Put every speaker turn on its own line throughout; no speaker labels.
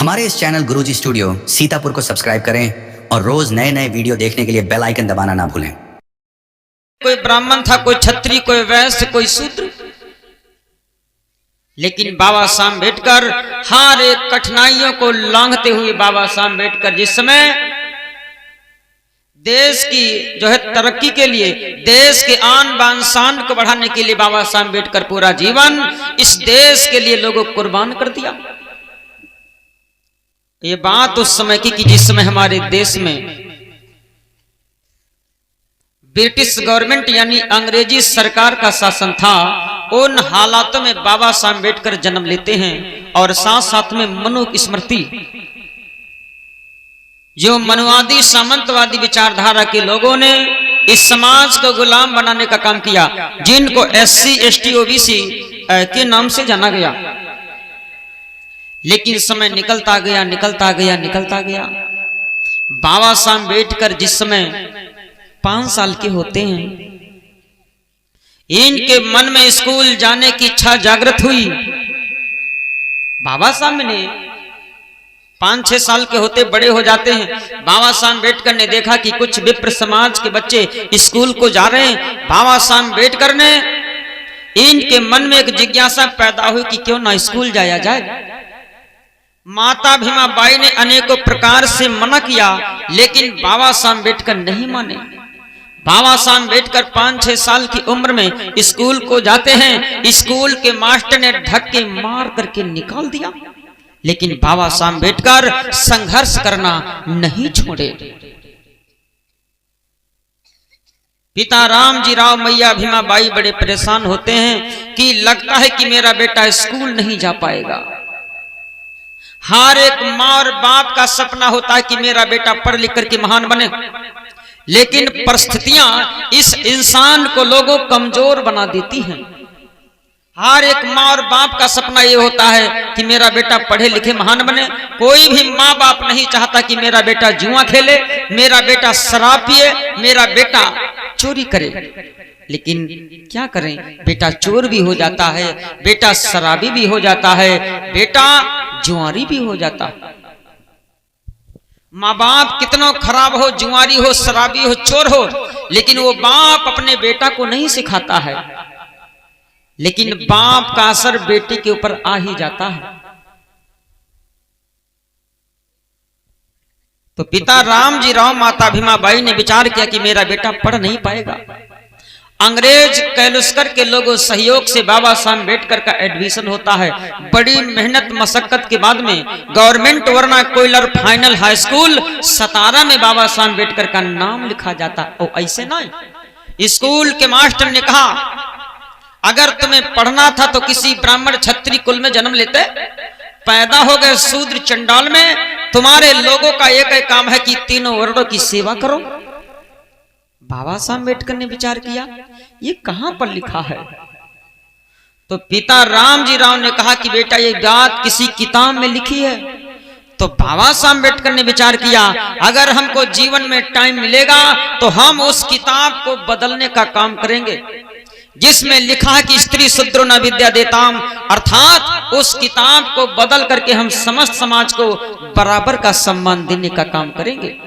हमारे इस चैनल गुरुजी स्टूडियो सीतापुर को सब्सक्राइब करें और रोज नए नए वीडियो देखने के लिए बेल आइकन दबाना ना भूलें।
कोई ब्राह्मण था, कोई क्षत्रिय, कोई वैश्य, कोई शूद्र, लेकिन बाबा साहब अम्बेडकर हर एक कठिनाइयों को लांघते हुए बाबा साहब अम्बेडकर जिस समय देश की जो है तरक्की के लिए, देश के आन बान शान को बढ़ाने के लिए बाबा साहब अम्बेडकर पूरा जीवन इस देश के लिए लोगों को कुर्बान कर दिया। ये बात उस समय की कि जिस समय हमारे देश में ब्रिटिश गवर्नमेंट यानी अंग्रेजी सरकार का शासन था, उन हालातों में बाबा साहब अम्बेडकर जन्म लेते हैं और साथ साथ में मनु स्मृति, जो मनुवादी सामंतवादी विचारधारा के लोगों ने इस समाज को गुलाम बनाने का काम किया, जिनको SC ST OBC के नाम से जाना गया। लेकिन समय निकलता गया निकलता गया निकलता गया। बाबा साहब अम्बेडकर जिस समय 5 साल के होते हैं, इनके मन में स्कूल जाने की इच्छा जागृत हुई। बाबा साहब ने 5-6 साल के होते बड़े हो जाते हैं। बाबा साहब अम्बेडकर ने देखा कि कुछ विप्र समाज के बच्चे स्कूल को जा रहे हैं। बाबा साहब अम्बेडकर ने इनके मन में एक जिज्ञासा पैदा हुई कि क्यों ना स्कूल जाया जाए। माता भीमाबाई ने अनेकों प्रकार से मना किया, लेकिन बाबा साहब अम्बेडकर नहीं माने। बाबा साहब अम्बेडकर 5-6 साल की उम्र में स्कूल को जाते हैं। स्कूल के मास्टर ने धक्के मार करके निकाल दिया, लेकिन बाबा साहब अम्बेडकर संघर्ष करना नहीं छोड़े। पिता रामजी राव, मैया भीमाबाई बड़े परेशान होते हैं कि लगता है कि मेरा बेटा स्कूल नहीं जा पाएगा। हर एक माँ और बाप का सपना होता है कि मेरा बेटा पढ़ लिख करके महान बने, लेकिन परिस्थितियां इस इंसान को लोगों कमजोर बना देती हैं। हर एक माँ और बाप का सपना ये होता है कि मेरा बेटा पढ़े लिखे महान बने। कोई भी माँ बाप नहीं चाहता कि मेरा बेटा जुआ खेले, मेरा बेटा शराब पिए, मेरा बेटा चोरी करे। लेकिन क्या करें, बेटा चोर भी हो जाता है, बेटा शराबी भी हो जाता है, बेटा जुआरी भी हो जाता है। माँ बाप कितना खराब हो, जुआरी हो, शराबी हो, चोर हो, लेकिन वो बाप अपने बेटा को नहीं सिखाता है, लेकिन बाप का असर बेटे के ऊपर आ ही जाता है। तो पिता रामजी राव, माता भीमाबाई ने विचार किया कि मेरा बेटा पढ़ नहीं पाएगा। अंग्रेज कैलुस्कर के लोगों सहयोग से बाबा साहब अम्बेडकर का एडमिशन होता है। बड़ी मेहनत मशक्कत के बाद में गवर्नमेंट वर्ना कोयलर फाइनल हाई स्कूल सतारा में बाबा साहब अम्बेडकर का नाम लिखा जाता। और ऐसे नहीं, स्कूल के मास्टर ने कहा अगर तुम्हें पढ़ना था तो किसी ब्राह्मण क्षत्रिय कुल में जन्म लेते, पैदा हो गए शूद्र चंडाल में, तुम्हारे लोगों का एक काम है कि तीनों वर्णों की सेवा करो। बाबा साहब अम्बेडकर ने विचार किया ये कहां पर लिखा है। तो पिता रामजी राव ने कहा कि बेटा ये बात किसी किताब में लिखी है। तो बाबा साहब अम्बेडकर ने विचार किया अगर हमको जीवन में टाइम मिलेगा तो हम उस किताब को बदलने का काम करेंगे, जिसमें लिखा है कि स्त्री शूद्रो न विद्या देताम, अर्थात उस किताब को बदल करके हम समस्त समाज को बराबर का सम्मान देने का काम करेंगे।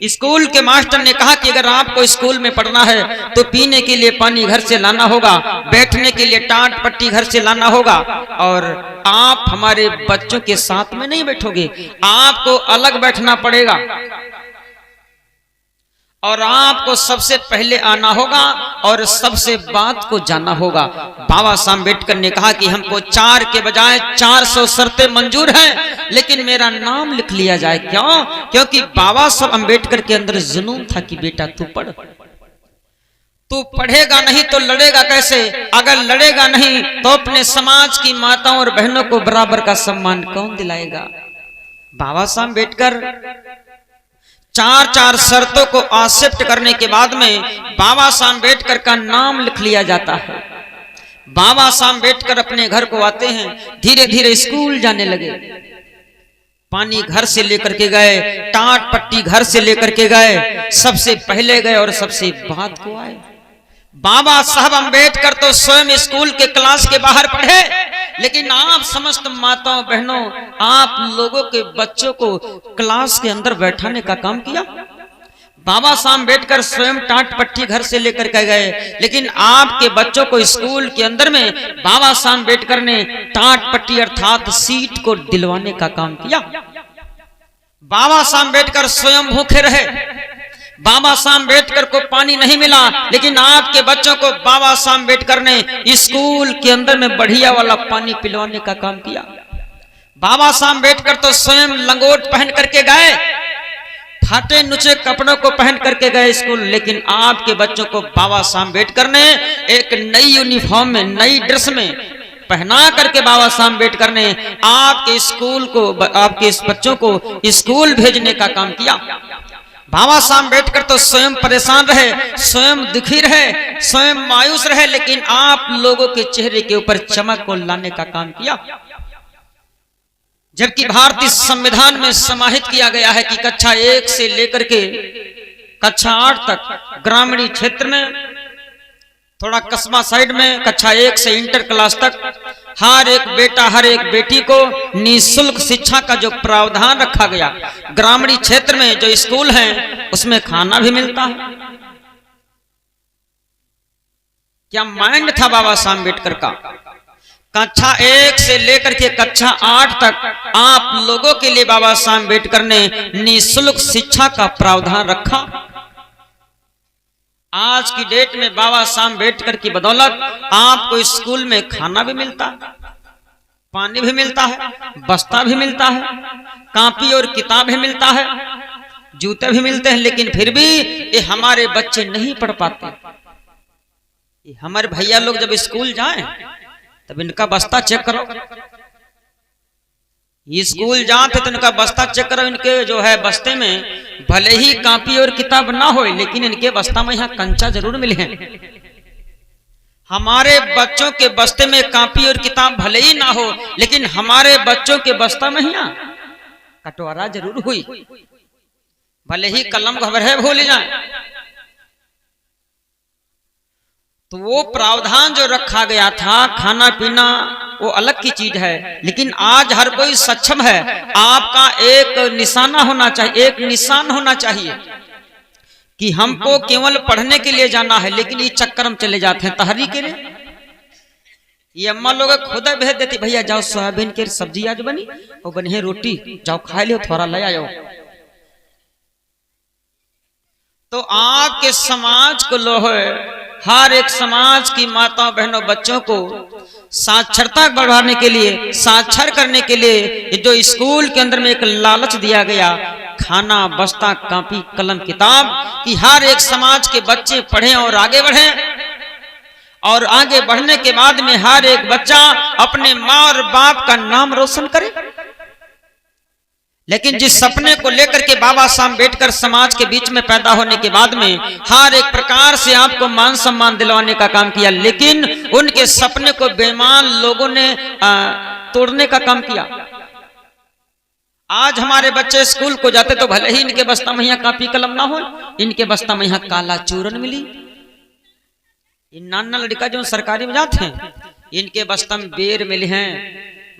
स्कूल के मास्टर ने कहा कि अगर आपको स्कूल में पढ़ना है तो पीने के लिए पानी घर से लाना होगा, बैठने के लिए टाट पट्टी घर से लाना होगा, और आप हमारे बच्चों के साथ में नहीं बैठोगे, आपको अलग बैठना पड़ेगा और आपको सबसे पहले आना होगा और सबसे बात को जानना होगा। बाबा साहब अम्बेडकर ने कहा कि हमको 4 के बजाय 400 शर्तें मंजूर हैं, लेकिन मेरा नाम लिख लिया जाए। क्यों? क्योंकि बाबा साहब अम्बेडकर के अंदर जुनून था कि बेटा तू पढ़, तू पढ़ेगा नहीं तो लड़ेगा कैसे, अगर लड़ेगा नहीं तो अपने समाज की माताओं और बहनों को बराबर का सम्मान कौन दिलाएगा। बाबा साहब अम्बेडकर 4 शर्तों को एक्सेप्ट करने के बाद में बाबा साहब अम्बेडकर का नाम लिख लिया जाता है। बाबा साहब अम्बेडकर अपने घर को आते हैं, धीरे धीरे स्कूल जाने लगे। पानी घर से लेकर के गए, टाट पट्टी घर से लेकर के गए, सबसे पहले गए और सबसे बाद को आए। बाबा साहब अंबेडकर तो स्वयं स्कूल के क्लास के बाहर पढ़े, लेकिन आप समस्त माताओं बहनों, आप लोगों के बच्चों को क्लास के अंदर बैठाने का काम किया। बाबा साहब अंबेडकर स्वयं टाट पट्टी घर से लेकर के गए, लेकिन आपके बच्चों को स्कूल के अंदर में बाबा साहब अंबेडकर ने टाट पट्टी अर्थात सीट को दिलवाने का काम किया। बाबा साहब अंबेडकर स्वयं भूखे रहे, बाबा साहब अंबेडकर को पानी नहीं मिला, लेकिन आपके बच्चों को बाबा साहब अंबेडकर ने स्कूल के अंदर में बढ़िया वाला पानी पिलवाने का काम किया। बाबा साहब अंबेडकर तो स्वयं लंगोट पहन करके गए, फाटे नुचे कपड़ों को पहन करके गए स्कूल, लेकिन आपके बच्चों को बाबा साहब अंबेडकर ने एक नई यूनिफॉर्म में, नई ड्रेस में पहना करके बाबा साहब अंबेडकर ने आपके स्कूल को, आपके इस बच्चों को स्कूल भेजने का काम किया। बाबा साहब अंबेडकर तो स्वयं परेशान रहे, स्वयं दुखी रहे, स्वयं मायूस रहे, लेकिन आप लोगों के चेहरे के ऊपर चमक को लाने का काम किया। जबकि भारतीय संविधान में समाहित किया गया है कि कक्षा 1 से लेकर के कक्षा 8 तक ग्रामीण क्षेत्र में, थोड़ा कस्बा साइड में कक्षा 1 से इंटर क्लास तक हर एक बेटा हर एक बेटी को निःशुल्क शिक्षा का जो प्रावधान रखा गया। ग्रामीण क्षेत्र में जो स्कूल हैं उसमें खाना भी मिलता है। क्या माइंड था बाबा साहब अंबेडकर का। कक्षा 1 से लेकर के कक्षा 8 तक आप लोगों के लिए बाबा साहब अंबेडकर ने निःशुल्क शिक्षा का प्रावधान रखा। आज की डेट में बाबा साहब अंबेडकर की बदौलत आपको स्कूल में खाना भी मिलता है, पानी भी मिलता है, बस्ता भी मिलता है, कॉपी और किताब भी मिलता है, जूते भी मिलते हैं, लेकिन फिर भी ये हमारे बच्चे नहीं पढ़ पाते। ये हमारे भैया लोग जब स्कूल जाएं तब इनका बस्ता चेक करो, ये स्कूल जाते तो इनका बस्ता चेक करो। इनके जो है बस्ते में भले ही कॉपी और किताब ना हो, लेकिन इनके बस्ता में यहाँ कंचा जरूर मिले हैं। हमारे बच्चों के बस्ते में कॉपी और किताब भले ही ना हो, लेकिन हमारे बच्चों के बस्ता में यहाँ कटोरा जरूर हुई, भले ही कलम घबरे भूल जाए। तो वो प्रावधान जो रखा गया था, खाना पीना वो अलग की चीज है, लेकिन आज हर कोई सक्षम है। आपका एक निशाना होना चाहिए, एक निशान होना चाहिए कि हमको केवल पढ़ने के लिए जाना है, लेकिन ये चक्कर हम चले जाते हैं तहरी के लिए। ये अम्मा लोग खुद भेज देती, भैया जाओ सोयाबीन की सब्जी आज बनी और बनी है रोटी, जाओ खा लियो, थोड़ा ले आओ। तो आपके समाज को लो है, हर एक समाज की माताओं बहनों बच्चों को साक्षरता बढ़ाने के लिए, साक्षर करने के लिए जो स्कूल के अंदर में एक लालच दिया गया, खाना बस्ता कॉपी कलम किताब, कि हर एक समाज के बच्चे पढ़ें और आगे बढ़ें, और आगे बढ़ने के बाद में हर एक बच्चा अपने माँ और बाप का नाम रोशन करे। लेकिन जिस सपने को लेकर के बाबा साहब अंबेडकर समाज के बीच में पैदा होने के बाद में हर एक प्रकार से आपको मान सम्मान दिलवाने का काम किया, लेकिन उनके सपने को बेईमान लोगों ने तोड़ने का काम किया। आज हमारे बच्चे स्कूल को जाते तो भले ही इनके बस्ता में यहाँ कॉपी कलम ना हो, इनके बस्ता में यहाँ काला चूरन मिली। इन नाना लड़का जो सरकारी में जाते हैं, इनके बस्ता में बेर मिले हैं,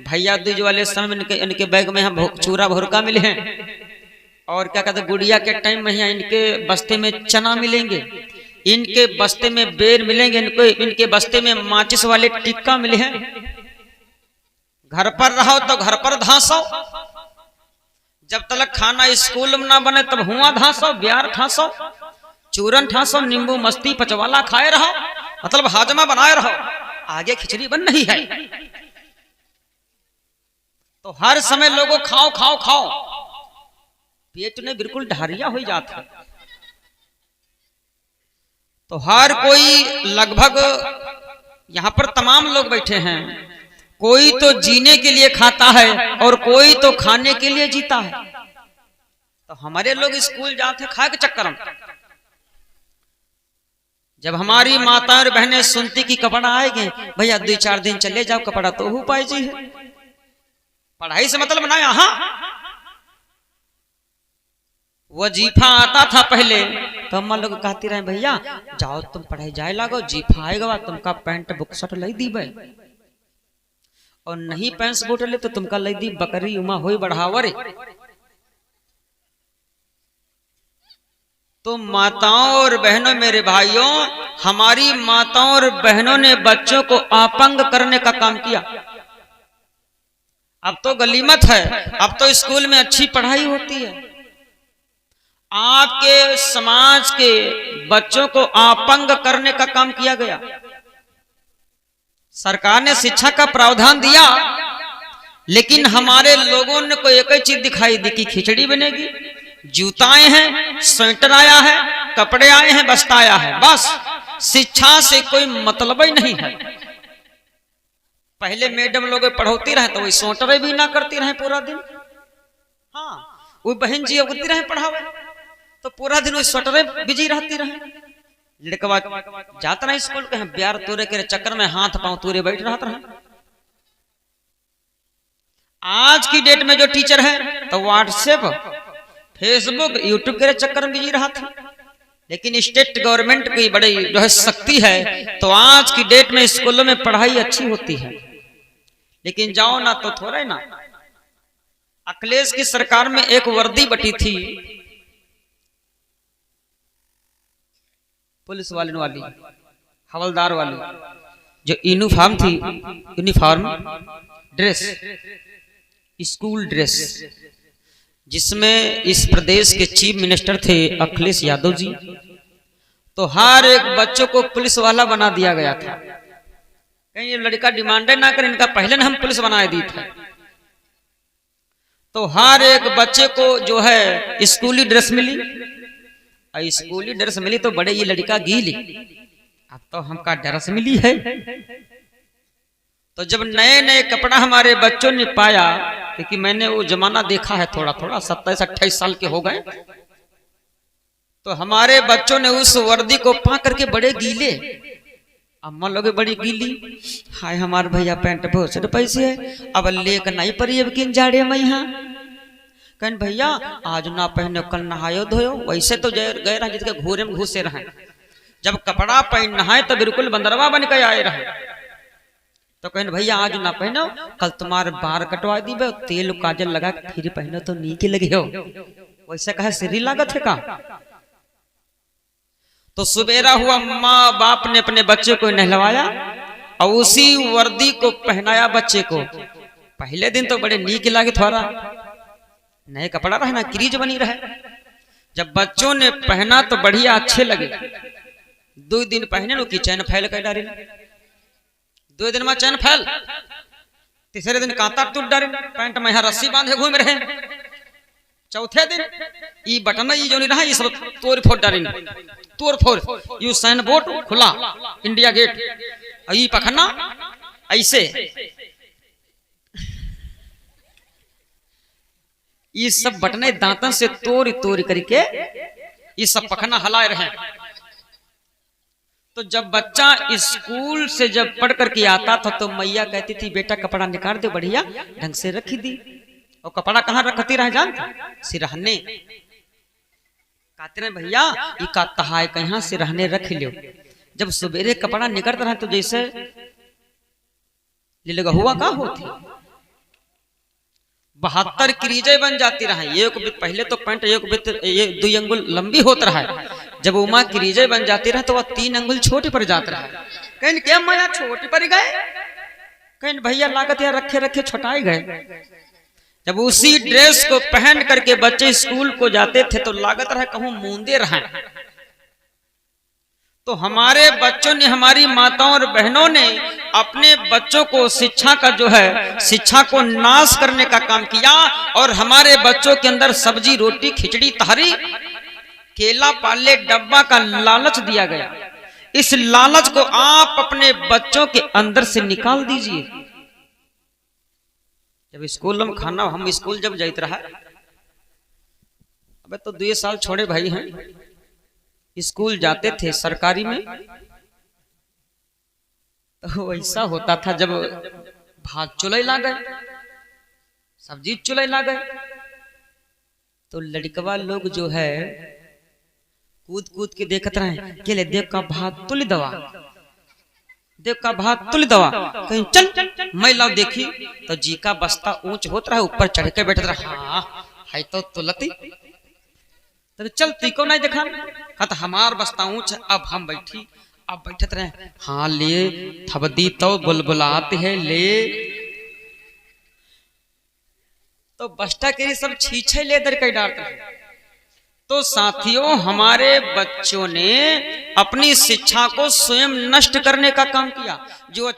भैया दूज वाले समय इनके बैग में यहाँ चूरा भुरका मिले हैं, और क्या कहते गुड़िया के टाइम में यहाँ इनके बस्ते में चना मिलेंगे, इनके बस्ते में बेर मिलेंगे, इनके बस्ते में माचिस वाले टिक्का मिले हैं। घर पर रहो तो घर पर धांसो, जब तक खाना स्कूल में ना बने तब हुआ धांसो, ब्यार ठांसो, चूरन ठांसो, नींबू मस्ती पचवाला खाए रहो, मतलब हाजमा बनाए रहो, आगे खिचड़ी बन रही है। तो हर समय लोगों खाओ खाओ खाओ, पेट में बिल्कुल ढारिया हो जाता। तो हर कोई लगभग यहाँ पर तमाम लोग बैठे हैं, कोई तो जीने के लिए खाता है और कोई तो खाने के लिए जीता है। तो हमारे लोग स्कूल जाते खा के चक्कर में। जब हमारी माताएं और बहनें सुनती कि कपड़ा आएंगे, भैया 2-4 दिन चले जाओ, कपड़ा तो हो पाए जी है, पढ़ाई से मतलब ना यहाँ। वजीफा आता था पहले तो हम लोग कहते रहे भैया जाओ तुम पढ़ाई जाए लागो, जीफा आएगा तुमका पैंट बुक शर्ट लै दी भाई, और नहीं पैंट बूट ले तो तुमका लै दी बकरी उमा होई बढ़ावरे। तो माताओं और बहनों, मेरे भाइयों, हमारी माताओं और बहनों ने बच्चों को अपंग करने का काम किया। अब तो गलीमत है, अब तो स्कूल में अच्छी पढ़ाई होती है। आपके समाज के बच्चों को अपंग करने का काम किया गया। सरकार ने शिक्षा का प्रावधान दिया, लेकिन हमारे लोगों ने को एक ही चीज दिखाई दी कि खिचड़ी बनेगी, जूताएं हैं, स्वेटर आया है, कपड़े आए हैं, बस्ता आया है, बस शिक्षा से कोई मतलब ही नहीं है। पहले मैडम लोग पढ़ोती रहे तो वही स्वेटर भी ना करती रहे पूरा दिन, हाँ वो बहन जी उगती रहे पढ़ावे तो पूरा दिन वो स्वेटर बिजी रहती रहे। लड़कवा जाता रहे स्कूल के ब्यार तोरे के चक्कर में हाथ पांव तोरे बैठ रहा रहे। आज की डेट में जो टीचर है तो व्हाट्सएप, फेसबुक, यूट्यूब के चक्कर में बिजी रहा था। लेकिन स्टेट गवर्नमेंट की बड़ी जो है शक्ति है, तो आज की डेट में स्कूलों में पढ़ाई अच्छी होती है। लेकिन जाओ ना तो थोड़ा ना। अखिलेश की सरकार में एक वर्दी बटी थी पुलिस वाली, हवलदार वाली, जो यूनिफॉर्म थी, यूनिफॉर्म ड्रेस, स्कूल ड्रेस, जिसमें इस प्रदेश के चीफ मिनिस्टर थे अखिलेश यादव जी। तो हर एक बच्चों को पुलिस वाला बना दिया गया था। कहीं ये लड़का डिमांड ना कर, इनका पहले न हम पुलिस बना दी था। तो हर एक बच्चे को जो है स्कूली ड्रेस मिली, और स्कूली ड्रेस मिली तो बड़े ये लड़का गीली, अब तो हमका ड्रेस मिली है। तो जब नए नए कपड़ा हमारे बच्चों ने पाया, क्योंकि मैंने वो जमाना देखा है थोड़ा थोड़ा, 27-28 साल के हो गए, तो हमारे बच्चों ने उस वर्दी को पा करके बड़े गीले, अम्मा लोग बड़ी गीली, हाय हमारे भैया पैंट बहुत से पैसे है, अब लेक नहीं पड़ी अब किन जाड़े में यहाँ कहन भैया आज ना पहने कल नहायो धोयो। वैसे तो गए रहे जिसके घोरे में घुसे रहे, जब कपड़ा पहन नहाए तो बिल्कुल बंदरवा बन के आए रहे। तो कहन भैया आज ना पहनो, कल तुम्हारे बाल कटवा दी, तेल काजल लगा फिर पहनो तो नीचे लगे हो। वैसे कहे सीरी लागत है का। तो सुबेरा हुआ, माँ बाप ने अपने बच्चे को नहलवाया और उसी वर्दी को पहनाया बच्चे को। पहले दिन तो बड़े नीक लागे, थोड़ा नए कपड़ा रहे ना, क्रीज बनी रहे। जब बच्चों ने पहना तो बढ़िया अच्छे लगे। 2 दिन पहने लो कि चैन फैल कर डारे, 2 दिन में चैन फैल, तीसरे दिन कांता टूट डारे, पैंट में यहाँ रस्सी बांधे घूम रहे। चौथे दिन ये बटन ये जो नहीं रहा, ये सब तोड़ फोड़ डारे, तोड़ फोड़, यू साइन बोर्ड खुला इंडिया गेट, ये पखना ऐसे, ये सब बटने दांतन से तोड़ तोड़ करके ये सब पखना हलाए रहे। तो जब बच्चा स्कूल से जब पढ़ करके आता था तो मैया कहती थी बेटा कपड़ा निकाल दे, बढ़िया ढंग से रखी दी। और कपड़ा कहाँ रखती रह जानते, सिरहने। कहते रहे भैया ये कहता है कहाँ सिरहने रख लियो। जब सवेरे कपड़ा निकलता रहा तो जैसे ले लगा हुआ का होती 72 क्रीजे बन जाती रहा। एक पहले तो पैंट एक 2 अंगुल लंबी होता रहा, जब उमा क्रीजे बन जाती रहा तो वह 3 अंगुल छोटी पड़ जाता रहा। कहीं क्या माया छोटी पड़ गए, कहीं भैया लागत या रखे रखे छोटाई गए। जब उसी ड्रेस को पहन करके बच्चे स्कूल को जाते थे तो लागत रहा कहूं मूंदे रहे। तो हमारे बच्चों ने, हमारी माताओं और बहनों ने अपने बच्चों को शिक्षा का जो है शिक्षा को नाश करने का काम किया। और हमारे बच्चों के अंदर सब्जी रोटी खिचड़ी तहरी केला पाले डब्बा का लालच दिया गया। इस लालच को आप अपने बच्चों के अंदर से निकाल दीजिए। जब स्कूल में खाना, हम स्कूल जब जाते रहा, अबे तो 2 साल छोड़े भाई हैं, स्कूल जाते थे सरकारी में, तो ऐसा होता था जब भात चुलाई ला गए, सब्जी चुलाई ला गए, तो लड़कवा लोग जो है कूद कूद के देखत रहे के ले देव का भात तुल दवा, देव का भात तुल दवा, कहीं चल मैं लाओ देखी तो जी का बस्ता ऊंच होत रहा, ऊपर चढ़ के बैठत रहा। हाँ है तो तुलती, तो चल तीको नहीं देखा, कहता हमार बस्ता ऊंच है, अब हम बैठी, अब बैठत रहे। हाँ ले थबदी तो बुलबुलाते है ले, तो बस्ता के सब छीछे लेदर के डालते हैं। तो साथियों हमारे बच्चों ने अपनी शिक्षा को स्वयं नष्ट करने का काम किया। जो